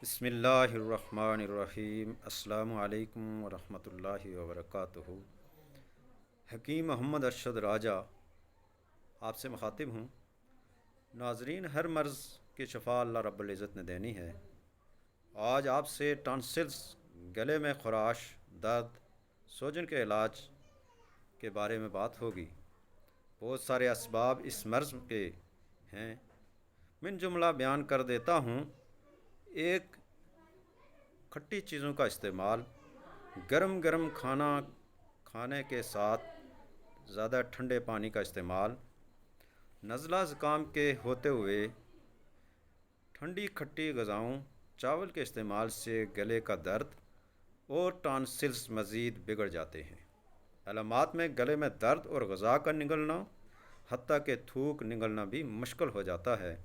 بسم اللہ الرحمن الرحیم السلام علیکم ورحمۃ اللہ وبرکاتہ۔ حکیم محمد ارشد راجہ آپ سے مخاطب ہوں۔ ناظرین، ہر مرض کی شفا اللہ رب العزت نے دینی ہے۔ آج آپ سے ٹانسلز، گلے میں خراش، درد، سوجن کے علاج کے بارے میں بات ہوگی۔ بہت سارے اسباب اس مرض کے ہیں، من جملہ بیان کر دیتا ہوں۔ ایک، کھٹی چیزوں کا استعمال، گرم گرم کھانا کھانے کے ساتھ زیادہ ٹھنڈے پانی کا استعمال، نزلہ زکام کے ہوتے ہوئے ٹھنڈی کھٹی غذاؤں، چاول کے استعمال سے گلے کا درد اور ٹانسلز مزید بگڑ جاتے ہیں۔ علامات میں گلے میں درد اور غذا کا نگلنا، حتیٰ کہ تھوک نگلنا بھی مشکل ہو جاتا ہے۔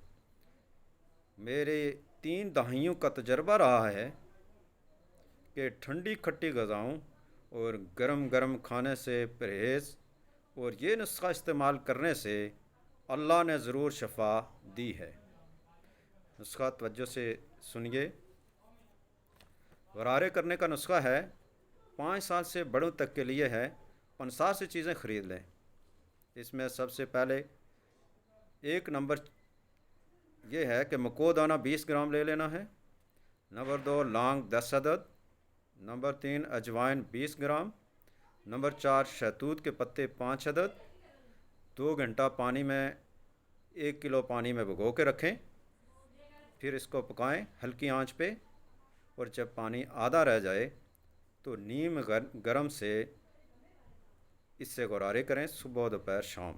میرے 3 دہائیوں کا تجربہ رہا ہے کہ ٹھنڈی کھٹی غذاؤں اور گرم گرم کھانے سے پرہیز اور یہ نسخہ استعمال کرنے سے اللہ نے ضرور شفا دی ہے۔ نسخہ توجہ سے سنیے۔ غرارے کرنے کا نسخہ ہے، 5 سال سے بڑوں تک کے لیے ہے۔ پنسار سے چیزیں خرید لیں۔ اس میں سب سے پہلے 1 نمبر یہ ہے کہ مکو دانہ 20 گرام لے لینا ہے۔ نمبر 2، لانگ 10 عدد۔ نمبر 3، اجوائن 20 گرام۔ نمبر 4، شہتوت کے پتے 5 عدد۔ 2 گھنٹہ پانی میں 1 کلو پانی میں بھگو کے رکھیں، پھر اس کو پکائیں ہلکی آنچ پہ، اور جب پانی آدھا رہ جائے تو نیم گرم سے اس سے غرارے کریں، صبح دوپہر شام۔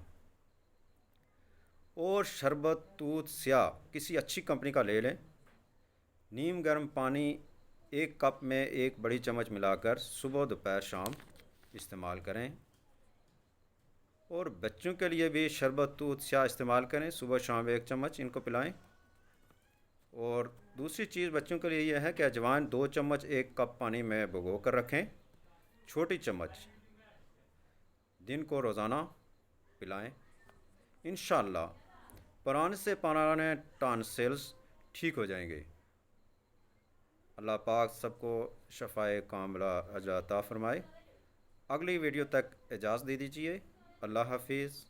اور شربت توت سیاہ کسی اچھی کمپنی کا لے لیں۔ نیم گرم پانی 1 کپ میں 1 بڑی چمچ ملا کر صبح دوپہر شام استعمال کریں۔ اور بچوں کے لیے بھی شربت توت سیاہ استعمال کریں، صبح شام 1 چمچ ان کو پلائیں۔ اور دوسری چیز بچوں کے لیے یہ ہے کہ اجوائن 2 چمچ 1 کپ پانی میں بھگو کر رکھیں، چھوٹی چمچ، دن کو روزانہ پلائیں۔ انشاءاللہ پرانے سے پرانے ٹانسلز ٹھیک ہو جائیں گے۔ اللہ پاک سب کو شفائے کاملہ عطا فرمائے۔ اگلی ویڈیو تک اجازت دے دیجیے۔ اللہ حافظ۔